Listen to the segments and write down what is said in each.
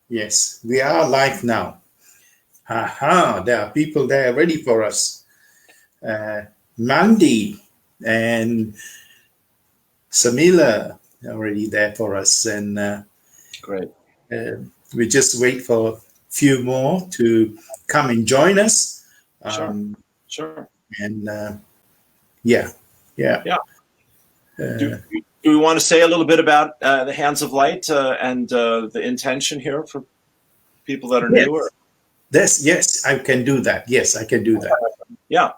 Yes, we are live now. Aha, there are people there ready for us. Mandy and Samila already there for us. And Great. we just wait for a few more to come and join us. Sure. And yeah. Yeah. Do we want to say a little bit about the Hands of Light and the intention here for people that are Yes. new? Or? Yes, I can do that. Yes, I can do that. Yeah.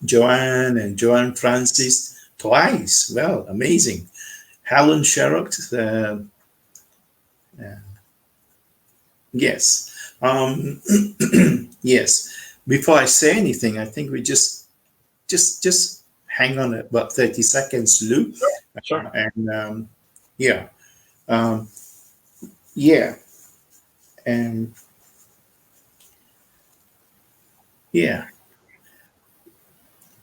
Joanne Francis twice. Well, amazing. Helen Sherrock. Yes. Yes. Before I say anything, I think we just hang on about 30 seconds, Lou. Sure. And yeah. Yeah. And yeah.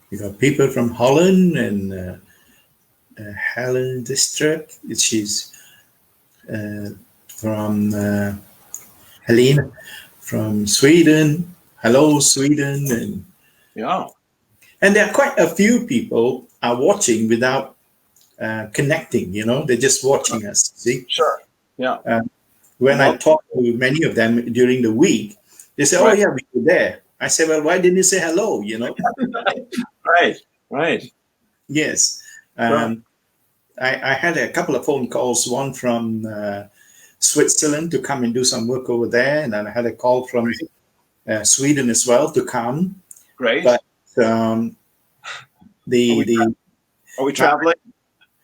You got people from Holland and Helen District. She's from Helena from Sweden. Hello, Sweden. And yeah. And there are quite a few people are watching without connecting. They're just watching us. See? Sure. Yeah. When I talk to many of them during the week, they say, "Oh yeah, we were there." I say, "Well, why didn't you say hello?" Right. Yes. I had a couple of phone calls, one from Switzerland to come and do some work over there, and then I had a call from Sweden as well to come. Great. But are we traveling?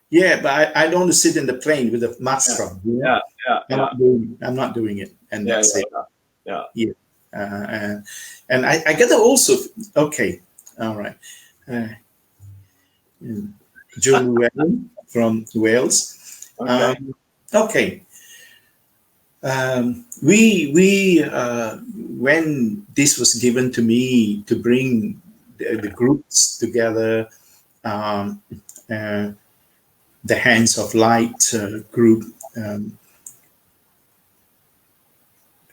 Yeah, but I don't want to sit in the plane with a mask on. Yeah. I'm not doing it, and that's it. Yeah. And I get to also. Okay, all right. Joanne from Wales. Okay. We when this was given to me to bring the groups together, the Hands of Light group,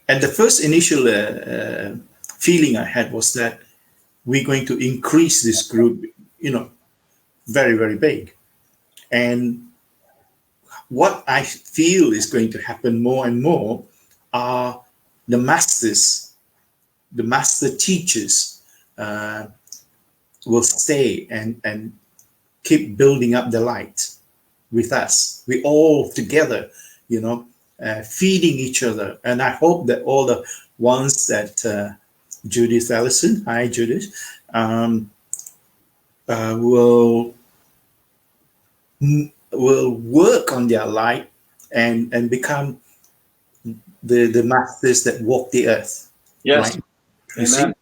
and the first initial feeling I had was that we're going to increase this group, very, very big. And what I feel is going to happen more and more are the masters, the master teachers will stay and keep building up the light with us. We all together, feeding each other. And I hope that all the ones that Judith Ellison, hi Judith, will work on their light and become the masters that walk the earth. Yes. Right? Amen.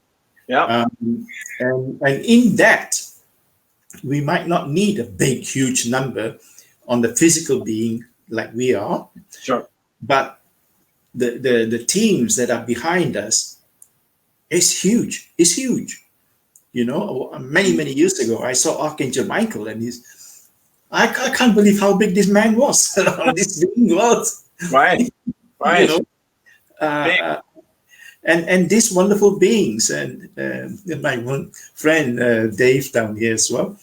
Yeah. And in that, we might not need a big, huge number on the physical being like we are. Sure. But the teams that are behind us is huge. It's huge. Many years ago, I saw Archangel Michael, and I can't believe how big this man was. This being was. Right. And these wonderful beings, and my one friend Dave down here as well.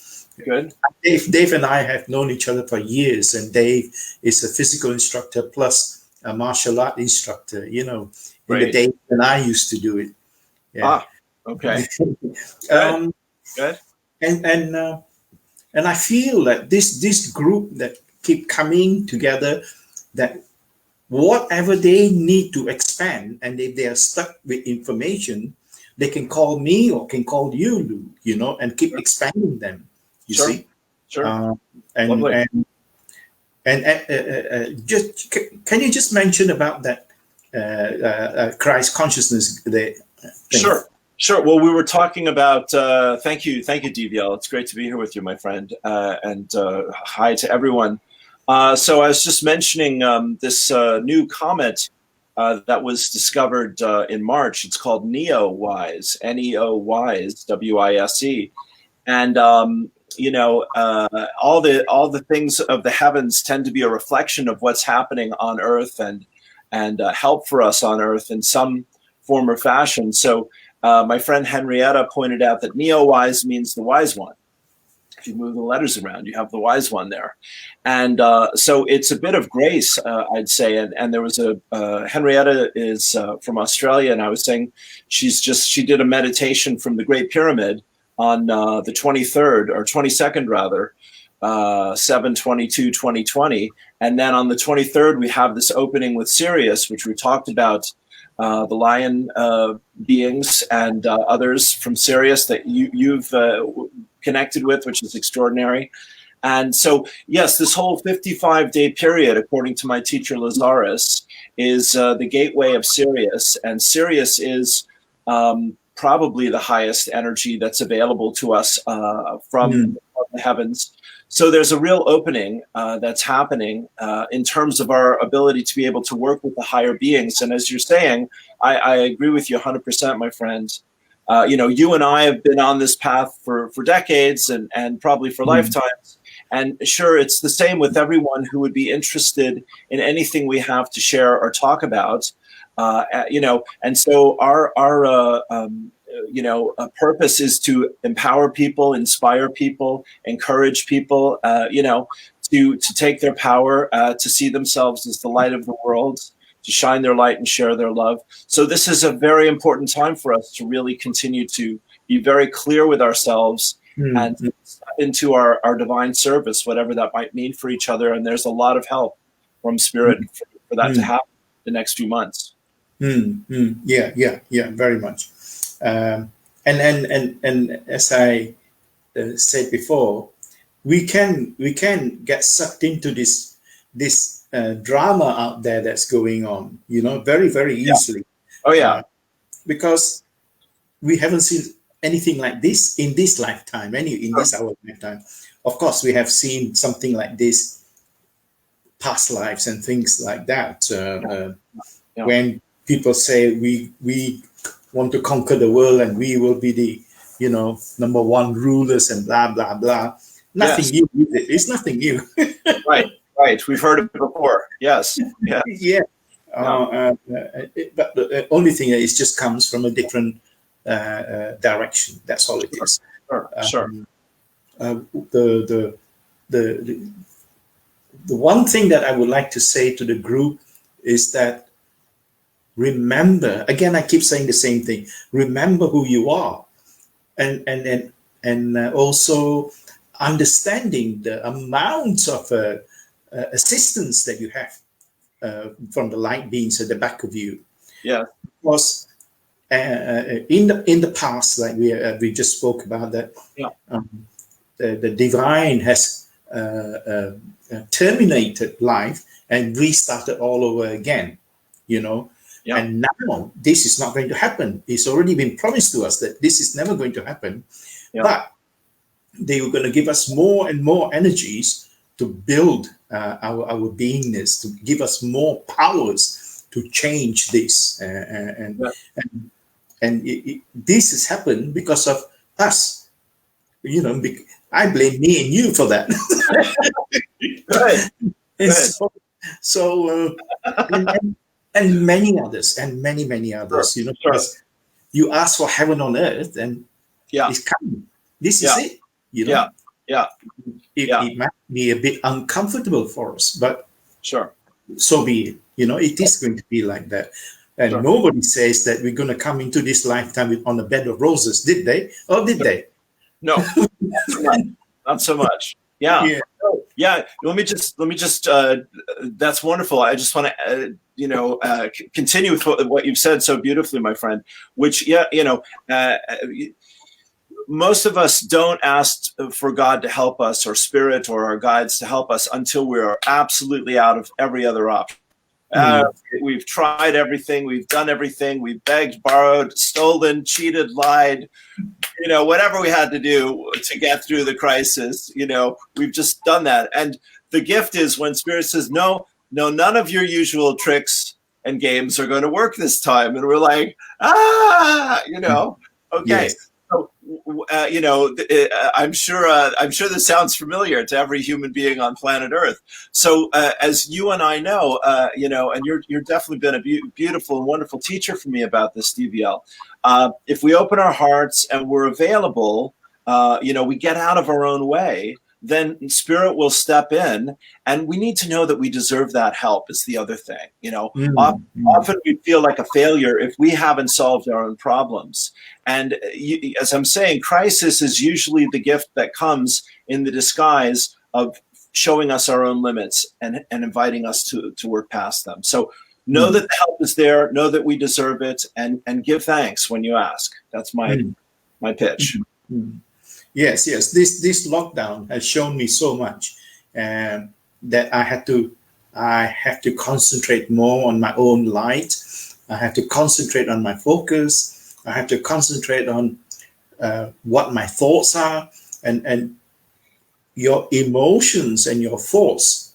Good. Dave and I have known each other for years, and Dave is a physical instructor plus a martial art instructor. In the days when I used to do it. Yeah. Okay. Good. And I feel that this group that keep coming together, that whatever they need to expand, and if they are stuck with information, they can call me or can call you, Lou, and keep expanding them. You see? Sure. And just can you just mention about that Christ consciousness there? Sure. Well, we were talking about. Thank you, Divyael. It's great to be here with you, my friend, and hi to everyone. So I was just mentioning this new comet that was discovered in March. It's called Neowise, Neowise, WISE, and all the things of the heavens tend to be a reflection of what's happening on Earth, and and help for us on Earth in some form or fashion. So my friend Henrietta pointed out that neo-wise means the wise one. If you move the letters around, you have the wise one there. And so it's a bit of grace, I'd say. And there was Henrietta is from Australia, and I was saying she did a meditation from the Great Pyramid on the 23rd or 22nd rather, 7/22/2020. And then on the 23rd, we have this opening with Sirius, which we talked about, the lion beings and others from Sirius that you've connected with, which is extraordinary. And so, yes, this whole 55-day period, according to my teacher Lazarus, is the gateway of Sirius. And Sirius is probably the highest energy that's available to us from the heavens. So there's a real opening that's happening in terms of our ability to be able to work with the higher beings. And as you're saying, I agree with you 100%, my friend. You and I have been on this path for decades and probably for lifetimes. And sure, it's the same with everyone who would be interested in anything we have to share or talk about. And so our purpose is to empower people, inspire people, encourage people, to take their power, to see themselves as the light of the world, to shine their light and share their love. So this is a very important time for us to really continue to be very clear with ourselves and step into our divine service, whatever that might mean for each other. And there's a lot of help from Spirit for that to happen the next few months. Yeah, very much. And as I said before, we can get sucked into this drama out there that's going on, very, very easily. Oh yeah, because we haven't seen anything like this in this lifetime, this our lifetime. Of course, we have seen something like this past lives and things like that. When people say we want to conquer the world and we will be the number one rulers and blah blah blah. Nothing new with it. It's nothing new. Right. We've heard it before. Yes. Yeah. But the only thing is just comes from a different direction. That's all it is. Sure. The one thing that I would like to say to the group is that remember, again, I keep saying the same thing. Remember who you are, and also understanding the amount of assistance that you have from the light beings at the back of you. Yeah. Because in the past, like we just spoke about that, the divine has terminated life and restarted all over again. And now this is not going to happen. It's already been promised to us that this is never going to happen. But they were going to give us more and more energies to build our beingness, to give us more powers to change this. This has happened because of us. I blame me and you for that. Right. And many others, and many others. Because you ask for heaven on earth, and it's coming. This is it. It might be a bit uncomfortable for us, but so be it. It is going to be like that. And nobody says that we're going to come into this lifetime on a bed of roses, did they? Or did they? No, not so much. Yeah. Let me just. That's wonderful. I just want to, continue with what you've said so beautifully, my friend. Which, most of us don't ask for God to help us, or Spirit, or our guides to help us until we are absolutely out of every other option. We've tried everything. We've done everything. We've begged, borrowed, stolen, cheated, lied, whatever we had to do to get through the crisis. We've just done that. And the gift is when Spirit says, no, none of your usual tricks and games are going to work this time. And we're like, okay. Yes. So I'm sure this sounds familiar to every human being on planet Earth. So as you and I know, and you're definitely been a beautiful and wonderful teacher for me about this, DVL. If we open our hearts and we're available, we get out of our own way, then spirit will step in, and we need to know that we deserve that help is the other thing. Often we feel like a failure if we haven't solved our own problems. And as I'm saying, crisis is usually the gift that comes in the disguise of showing us our own limits and inviting us to work past them. So know that the help is there, know that we deserve it, and give thanks when you ask. That's my pitch. Yes. This lockdown has shown me so much, that I have to concentrate more on my own light. I have to concentrate on my focus. I have to concentrate on what my thoughts are, and your emotions and your thoughts,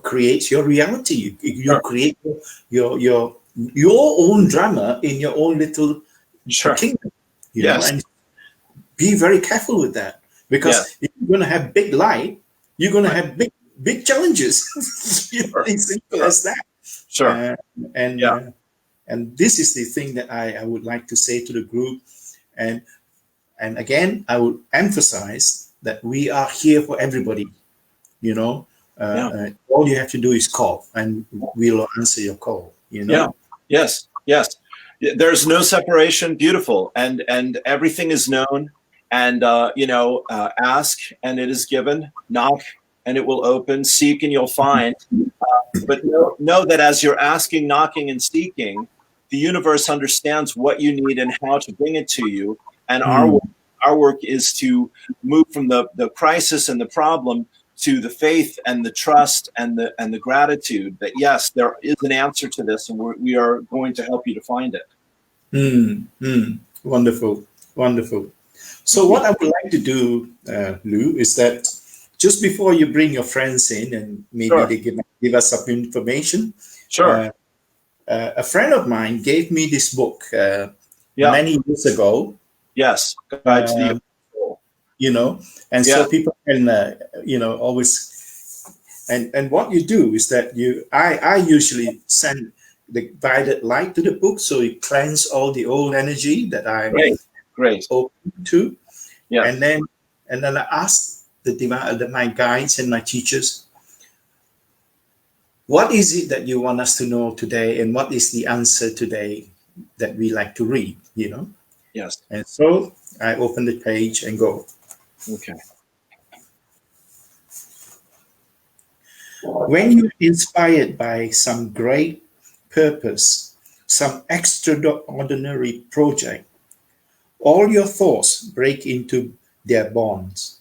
creates your reality. You create your own drama in your own little kingdom. Yes. And be very careful with that, because if you're going to have big light, you're going to have big challenges. It's simple as that. Sure. And this is the thing that I would like to say to the group, and again I would emphasize that we are here for everybody. All you have to do is call, and we'll answer your call. Yes. There's no separation. Beautiful. And everything is known. And ask and it is given. Knock and it will open. Seek and you'll find. But know that as you're asking, knocking, and seeking, the universe understands what you need and how to bring it to you. And our work is to move from the crisis and the problem to the faith and the trust and the gratitude that yes, there is an answer to this, and we are going to help you to find it. Wonderful. So what I would like to do, Lou, is that just before you bring your friends in and maybe they give us some information. Sure. A friend of mine gave me this book many years ago. Yes. Guide to the and so people can, always, and what you do is that I usually send the guided light to the book, so it cleanses all the old energy that I'm Great. open to. Yeah. And then I ask my guides and my teachers, what is it that you want us to know today, and what is the answer today that we like to read, Yes. And so I open the page and go. Okay. When you're inspired by some great purpose, some extraordinary project, all your thoughts break into their bonds.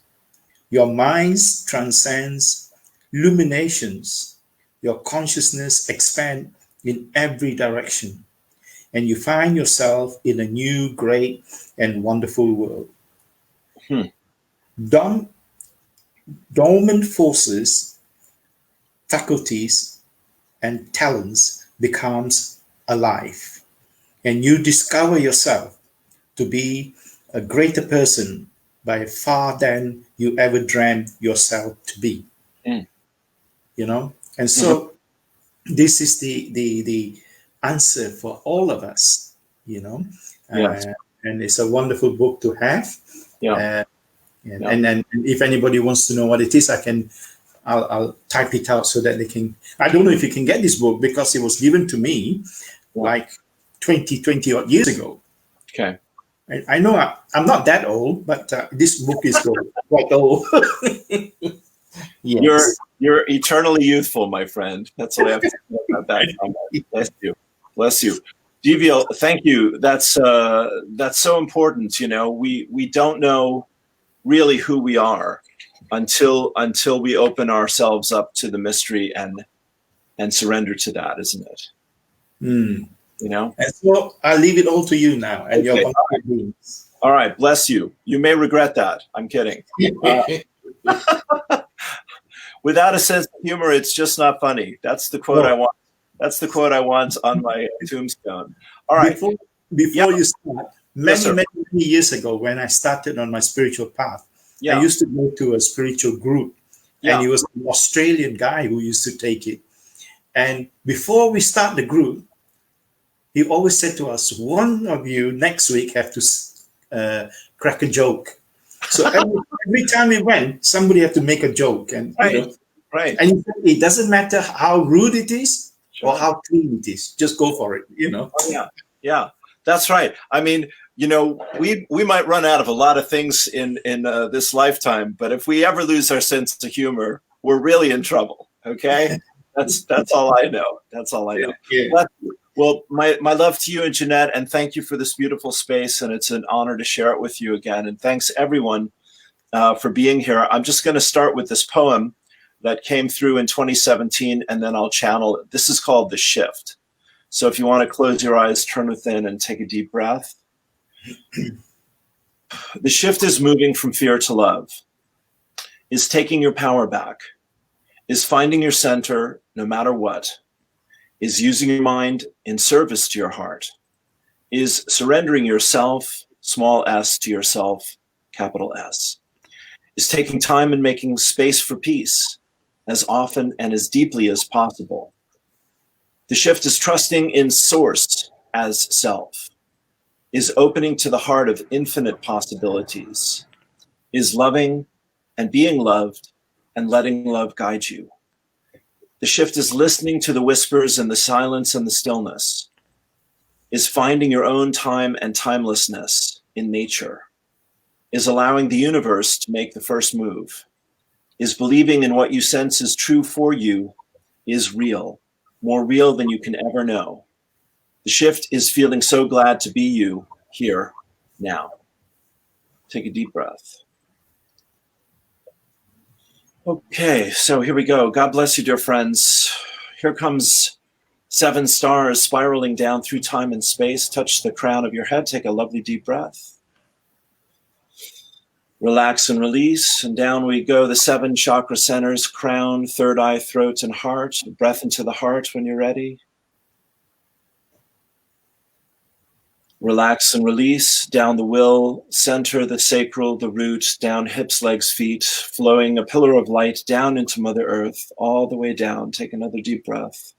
Your minds transcends illuminations. Your consciousness expands in every direction, and you find yourself in a new, great, and wonderful world. Dormant forces, faculties, and talents becomes alive, and you discover yourself to be a greater person by far than you ever dreamed yourself to be. And so this is the answer for all of us, and it's a wonderful book to have. And if anybody wants to know what it is, I'll type it out so that they can. I don't know if you can get this book, because it was given to me like 20 odd years ago. Okay. I know I'm not that old, but this book is quite old. Yes. You're eternally youthful, my friend. That's what I have to say about that. Bless you. Divyael, thank you. That's so important. We don't know really who we are until we open ourselves up to the mystery and surrender to that, isn't it? And so I'll leave it all to you now, and your beings. All right, bless you. You may regret that. I'm kidding. Without a sense of humor, it's just not funny. That's the quote I want. That's the quote I want on my tombstone. All right. Before you start, Many, many, many years ago, when I started on my spiritual path, I used to go to a spiritual group, and he was an Australian guy who used to take it. And before we start the group, he always said to us, one of you next week have to crack a joke. So every time we went, somebody had to make a joke. And, and he said, it doesn't matter how rude it is or how clean it is. Just go for it, Yeah, that's right. I mean, we might run out of a lot of things in this lifetime, but if we ever lose our sense of humor, we're really in trouble. Okay, that's all I know. That's all I know. Yeah. Well, my love to you and Jeanette, and thank you for this beautiful space, and it's an honor to share it with you again. And thanks everyone for being here. I'm just going to start with this poem that came through in 2017, and then I'll channel it. This is called The Shift. So if you want to close your eyes, turn within and take a deep breath. The shift is moving from fear to love, is taking your power back, is finding your center no matter what, is using your mind in service to your heart, is surrendering yourself, small s, to yourself, capital S, is taking time and making space for peace as often and as deeply as possible. The shift is trusting in source as self, is opening to the heart of infinite possibilities, is loving and being loved and letting love guide you. The shift is listening to the whispers and the silence and the stillness, is finding your own time and timelessness in nature, is allowing the universe to make the first move, is believing in what you sense is true for you, is real, more real than you can ever know. The shift is feeling so glad to be you here now. Take a deep breath. Okay, so here we go. God bless you, dear friends. Here comes 7 stars spiraling down through time and space. Touch the crown of your head. Take a lovely deep breath. Relax and release. And down we go. The 7 chakra centers, crown, third eye, throat, and heart. Breath into the heart when you're ready. Relax and release, down the will, center the sacral, the root, down hips, legs, feet, flowing a pillar of light down into Mother Earth, all the way down. Take another deep breath.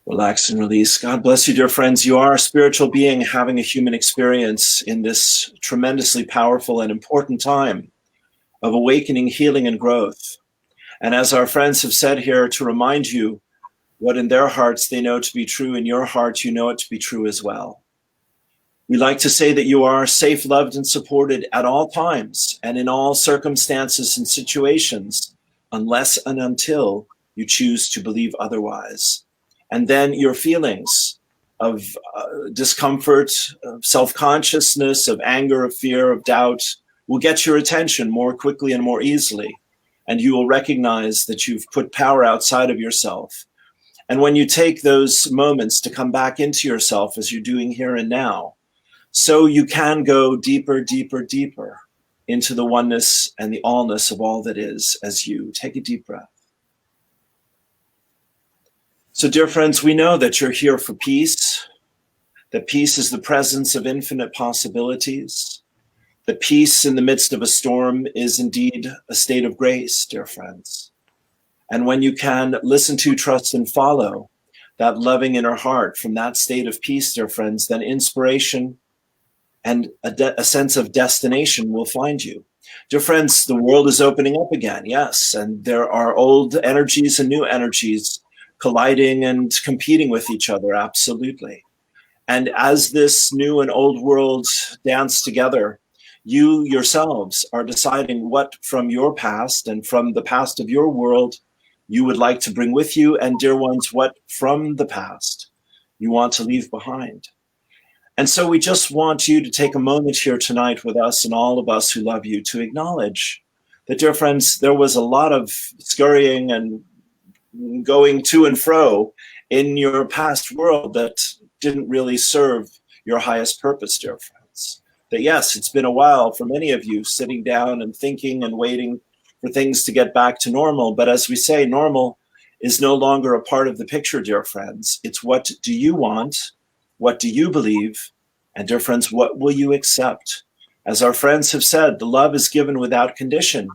Relax and release. God bless you, dear friends. You are a spiritual being having a human experience in this tremendously powerful and important time of awakening, healing, and growth. And as our friends have said here, to remind you, what in their hearts they know to be true, in your heart you know it to be true as well. We like to say that you are safe, loved, and supported at all times and in all circumstances and situations, unless and until you choose to believe otherwise. And then your feelings of discomfort, of self-consciousness, of anger, of fear, of doubt will get your attention more quickly and more easily. And you will recognize that you've put power outside of yourself. And when you take those moments to come back into yourself, as you're doing here and now, so you can go deeper, deeper, deeper into the oneness and the allness of all that is as you. Take a deep breath. So, dear friends, we know that you're here for peace, that peace is the presence of infinite possibilities, that peace in the midst of a storm is indeed a state of grace, dear friends. And when you can listen to, trust, and follow that loving inner heart from that state of peace, dear friends, then inspiration and a sense of destination will find you. Dear friends, the world is opening up again, yes, and there are old energies and new energies colliding and competing with each other, absolutely. And as this new and old world dance together, you yourselves are deciding what from your past and from the past of your world you would like to bring with you, and dear ones, what from the past you want to leave behind. And so we just want you to take a moment here tonight with us and all of us who love you to acknowledge that, dear friends, there was a lot of scurrying and going to and fro in your past world that didn't really serve your highest purpose, dear friends. That yes, it's been a while for many of you sitting down and thinking and waiting for things to get back to normal. But as we say, normal is no longer a part of the picture, dear friends. It's what do you want What do you believe? And dear friends, what will you accept? As our friends have said, the love is given without condition.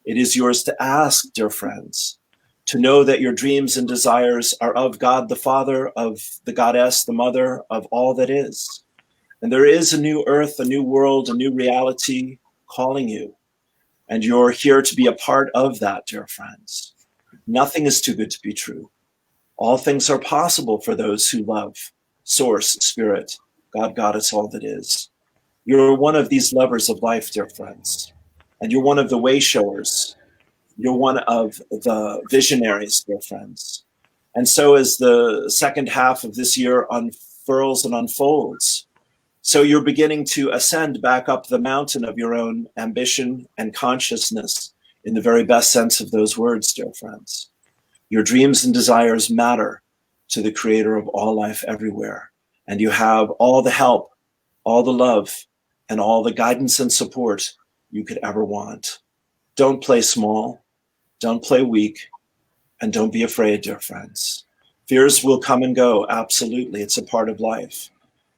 It is yours to ask, dear friends, to know that your dreams and desires are of God the Father, of the Goddess, the Mother, of all that is. And there is a new earth, a new world, a new reality calling you. And you're here to be a part of that, dear friends. Nothing is too good to be true. All things are possible for those who love Source, Spirit, God, Goddess, all that is. You're one of these lovers of life, dear friends. And you're one of the way showers. You're one of the visionaries, dear friends. And so as the second half of this year unfurls and unfolds, so you're beginning to ascend back up the mountain of your own ambition and consciousness in the very best sense of those words, dear friends. Your dreams and desires matter to the creator of all life everywhere. And you have all the help, all the love, and all the guidance and support you could ever want. Don't play small, don't play weak, and don't be afraid, dear friends. Fears will come and go, absolutely. It's a part of life.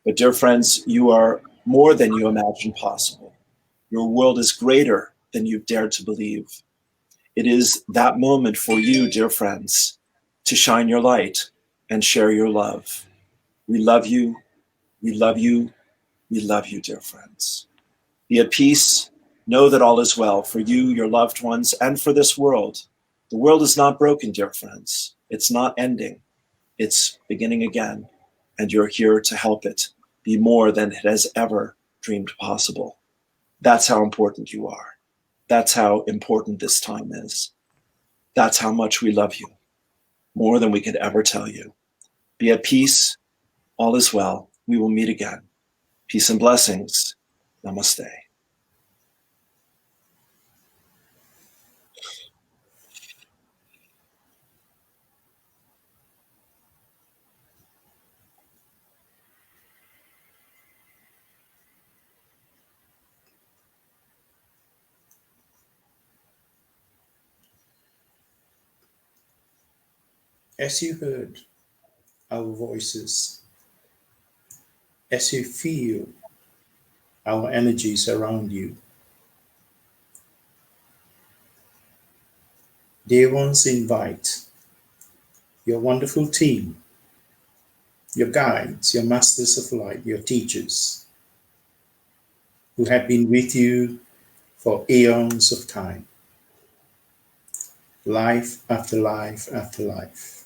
But dear friends, you are more than you imagine possible. Your world is greater than you've dared to believe. It is that moment for you, dear friends, to shine your light and share your love. We love you. We love you. We love you, dear friends. Be at peace. Know that all is well for you, your loved ones, and for this world. The world is not broken, dear friends. It's not ending. It's beginning again. And you're here to help it be more than it has ever dreamed possible. That's how important you are. That's how important this time is. That's how much we love you, more than we could ever tell you. Be at peace. All is well. We will meet again. Peace and blessings. Namaste. As you heard our voices, as you feel our energies around you, dear ones, invite your wonderful team, your guides, your masters of light, your teachers, who have been with you for eons of time, life after life after life.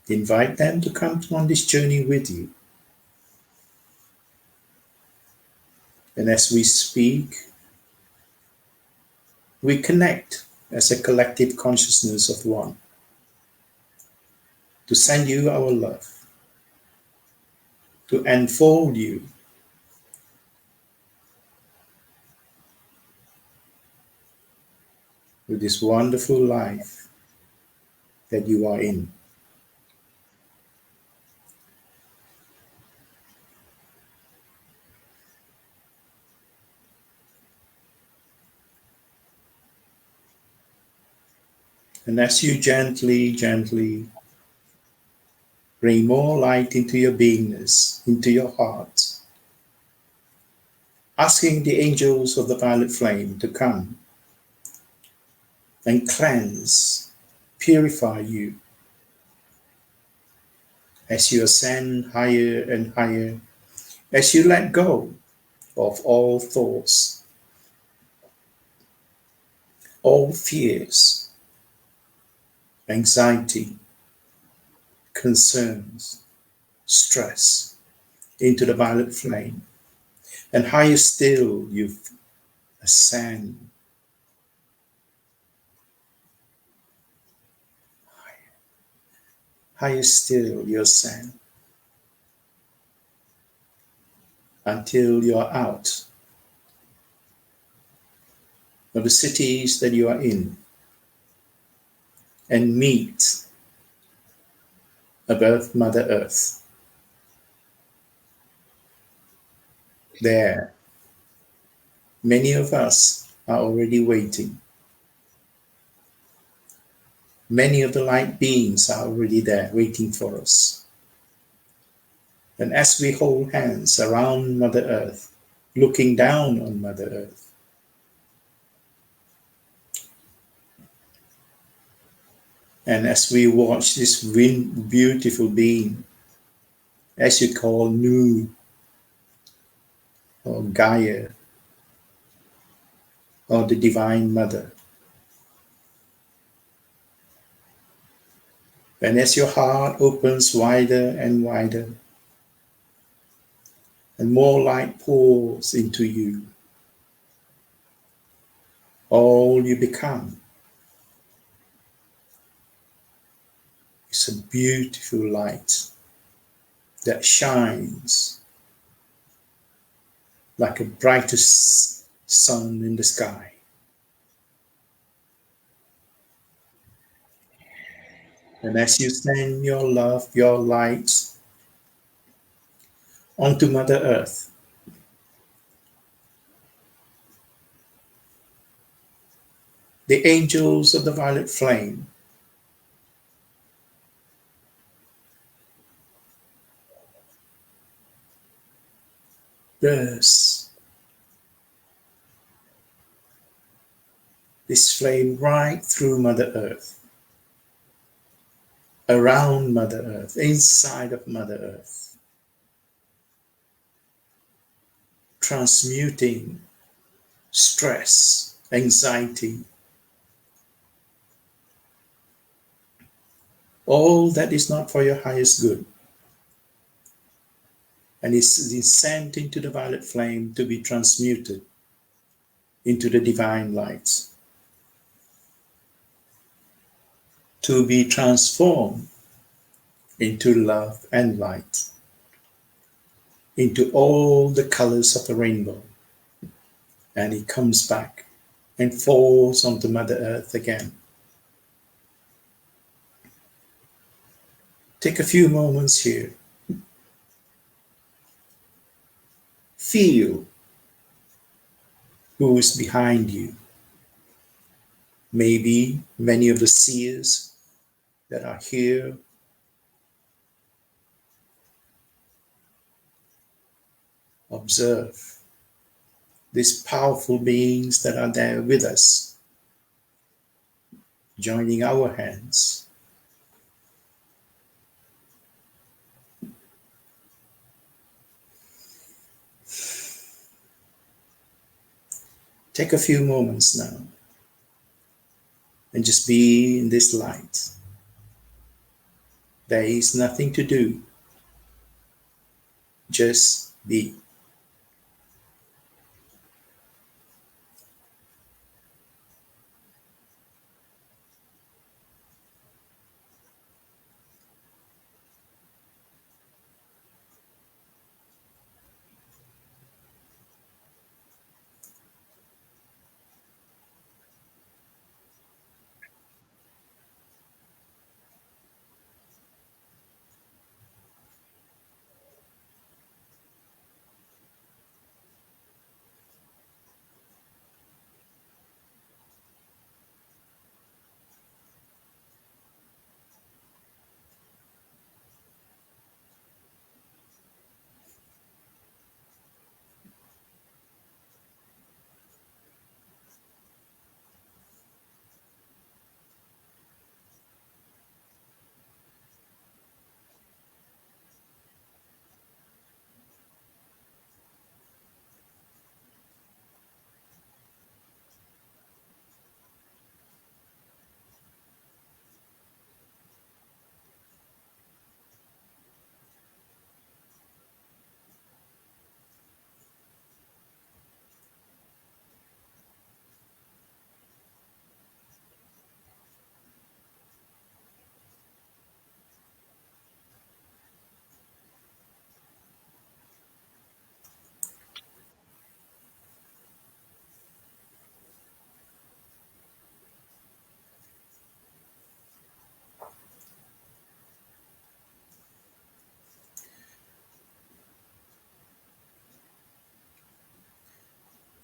Invite them to come on this journey with you. And as we speak, we connect as a collective consciousness of one to send you our love, to enfold you with this wonderful life that you are in. And as you gently, gently bring more light into your beingness, into your heart, asking the angels of the violet flame to come and cleanse, purify you as you ascend higher and higher, as you let go of all thoughts, all fears, anxiety, concerns, stress into the violet flame. And higher still you ascend. Higher still you ascend until you are out of the cities that you are in and meet above Mother Earth. There, many of us are already waiting. Many of the light beings are already there waiting for us. And as we hold hands around Mother Earth, looking down on Mother Earth, and as we watch this beautiful being, as you call Nu or Gaia or the Divine Mother, and as your heart opens wider and wider, and more light pours into you, all you become is a beautiful light that shines like a brightest sun in the sky. And as you send your love, your light onto Mother Earth, the angels of the violet flame burst this flame right through Mother Earth, around Mother Earth, inside of Mother Earth, transmuting stress, anxiety, all that is not for your highest good, and is sent into the violet flame to be transmuted into the divine light, to be transformed into love and light, into all the colors of the rainbow. And it comes back and falls onto Mother Earth again. Take a few moments here. Feel who is behind you. Maybe many of the seers that are here. Observe these powerful beings that are there with us, joining our hands. Take a few moments now and just be in this light. There is nothing to do, just be.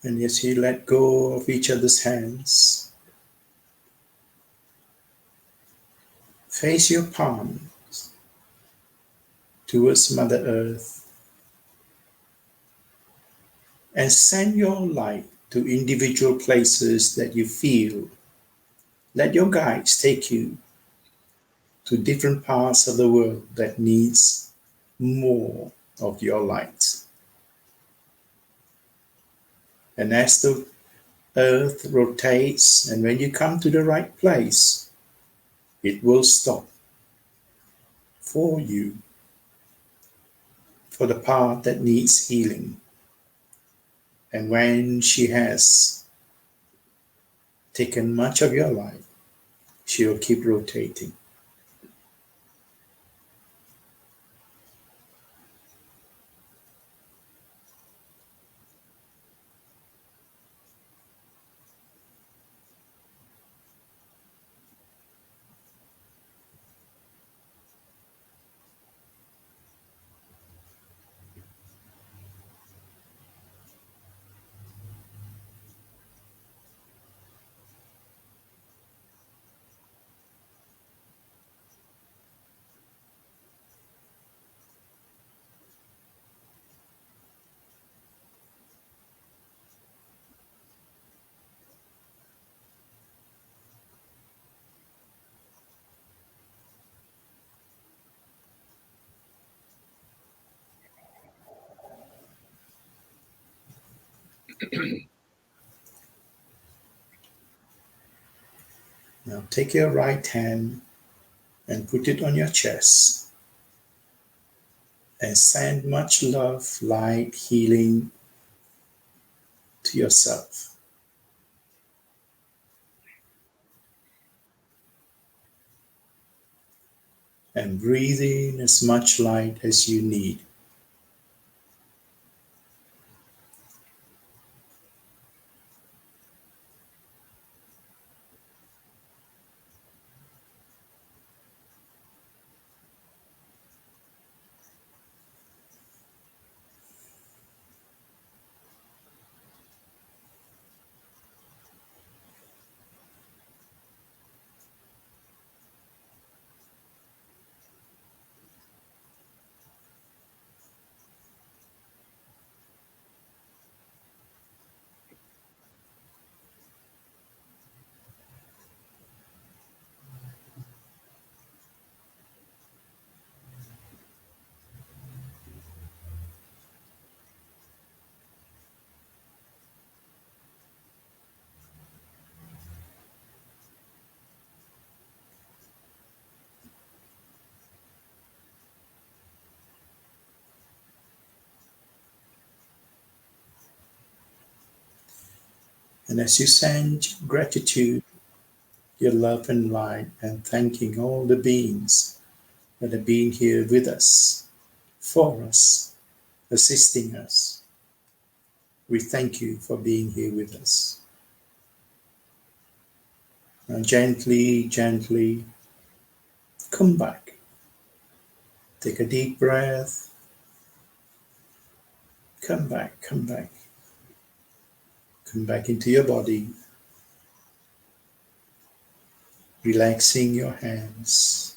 And as you let go of each other's hands, face your palm towards Mother Earth, and send your light to individual places that you feel. Let your guides take you to different parts of the world that needs more of your light. And as the earth rotates, and when you come to the right place, it will stop for you, for the part that needs healing. And when she has taken much of your life, she will keep rotating. Now take your right hand and put it on your chest and send much love, light, healing to yourself. And breathe in as much light as you need. And as you send gratitude, your love and light, and thanking all the beings that have been here with us, for us, assisting us, we thank you for being here with us. Now gently, gently come back. Take a deep breath. Come back, come back. Come back into your body. Relaxing your hands.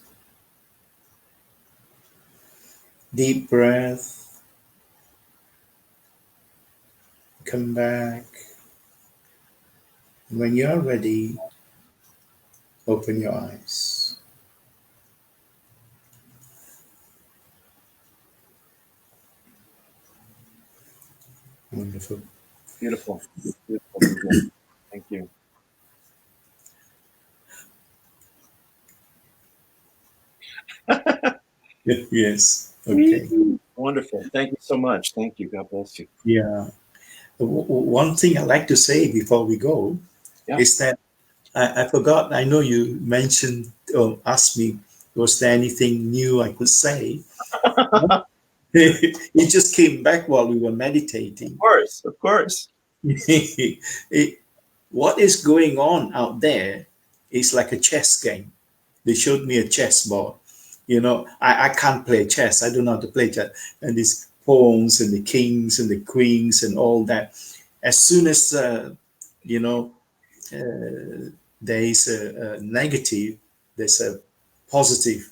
Deep breath. Come back. And when you're ready, open your eyes. Wonderful. Beautiful. Beautiful. Thank you. Yes. Okay. Wonderful. Thank you so much. Thank you. God bless you. Yeah. One thing I'd like to say before we go is that I forgot. I know you mentioned or asked me, was there anything new I could say? It just came back while we were meditating. Of course. What is going on out there is like a chess game. They showed me a chess board. I can't play chess. I don't know how to play chess. And these pawns and the kings and the queens and all that. As soon as, you know, there is a negative, there's a positive.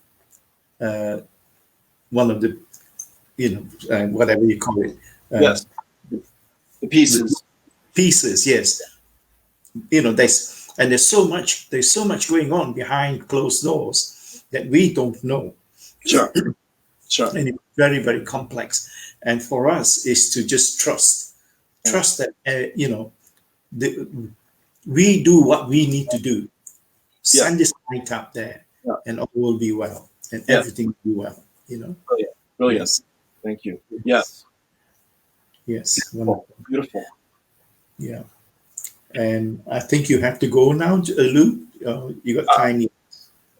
One of the whatever you call it. Yes, the pieces. Pieces, yes. There's so much going on behind closed doors that we don't know. Sure. And it's very, very complex. And for us is to just trust that, we do what we need to do. Send this light up there, and all will be well, and everything will be well. Brilliant. Yes. Thank you. Yes. Yes. Wonderful. Beautiful. Yeah. And I think you have to go now, Lou. You got time.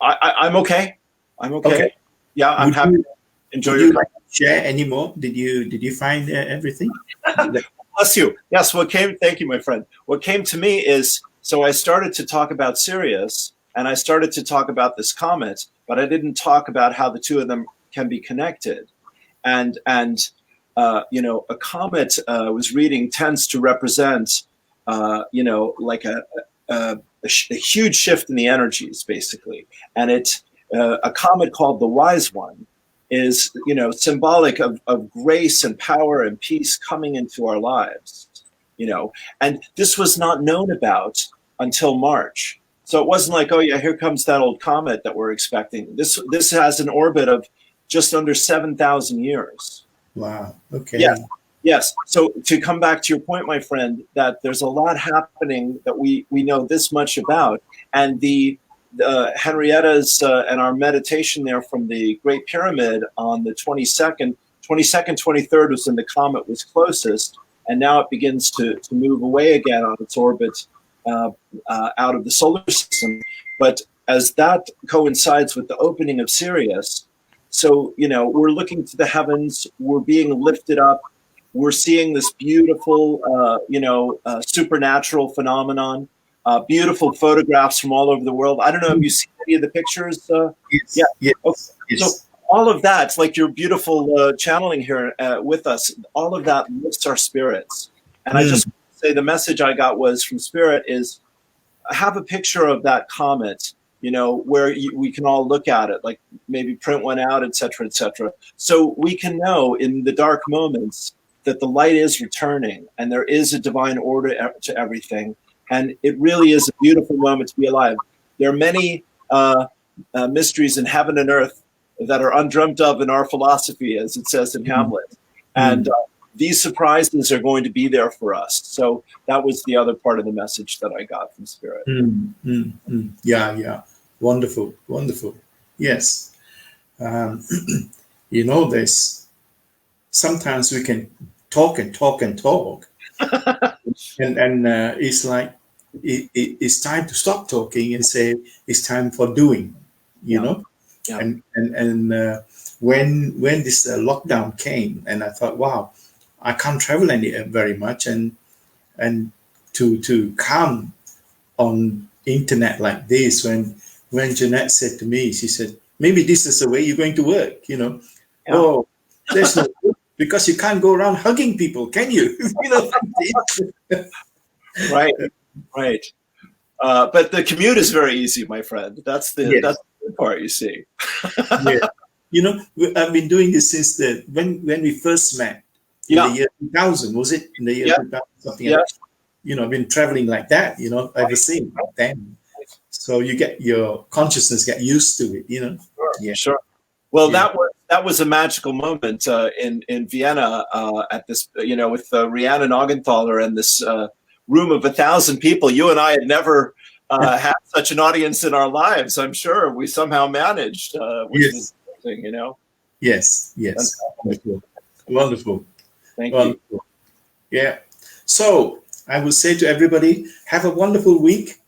I'm okay. Okay. Yeah, I'm happy to enjoy your like share any more? Did you find everything? Bless you. Yes, thank you, my friend. What came to me is, so I started to talk about Sirius, and I started to talk about this comet, but I didn't talk about how the two of them can be connected. And a comet, was reading, tends to represent, like a huge shift in the energies, basically. And a comet called the Wise One is, symbolic of grace and power and peace coming into our lives, and this was not known about until March. So it wasn't like, oh yeah, here comes that old comet that we're expecting. This has an orbit of just under 7,000 years. Wow. Okay. Yeah. Yes. So to come back to your point, my friend, that there's a lot happening that we know this much about, and the Henrietta's and our meditation there from the Great Pyramid on the 22nd, 23rd was when the comet was closest, and now it begins to move away again on its orbit out of the solar system. But as that coincides with the opening of Sirius, so we're looking to the heavens, we're being lifted up, we're seeing this beautiful, supernatural phenomenon. Beautiful photographs from all over the world. I don't know if you see any of the pictures. Yes. Yeah. Yes. Okay. Yes. So all of that, it's like your beautiful channeling here with us. All of that lifts our spirits. And I just want to say the message I got was from Spirit is have a picture of that comet, where we can all look at it, like maybe print one out, et cetera, so we can know in the dark moments that the light is returning and there is a divine order to everything. And it really is a beautiful moment to be alive. There are many mysteries in heaven and earth that are undreamt of in our philosophy, as it says in Hamlet. And these surprises are going to be there for us. So that was the other part of the message that I got from Spirit. Yeah. Wonderful. Yes. There's sometimes we can talk and talk. And it's like, it's time to stop talking and say it's time for doing, know. Yeah. And when this lockdown came, and I thought, wow, I can't travel very much, and to come on internet like this, when Jeanette said to me, she said, maybe this is the way you're going to work, Oh, there's no because you can't go around hugging people, can you? Right. But the commute is very easy, my friend. That's the good part, you see. Yeah. I've been doing this since when we first met in the year 2000, was it? In the year 2000, something like that. I've been traveling like that, ever since then. So you get your consciousness get used to it, Sure. Yeah. Sure. Well, that was a magical moment in Vienna at this, with Rihanna Augenthaler and this room of 1,000 people. You and I had never had such an audience in our lives. I'm sure we somehow managed, which was amazing, Yes. Wonderful. Thank you. Yeah. So I will say to everybody, have a wonderful week.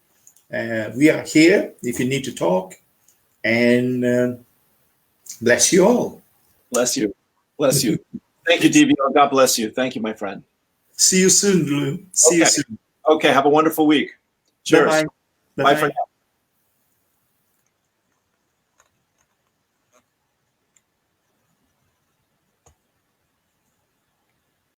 We are here if you need to talk, and bless you all. Bless you. Thank you, Divyael. God bless you. Thank you, my friend. See you soon, Lou. See you soon. Okay. Have a wonderful week. Cheers. Bye-bye. Bye for now.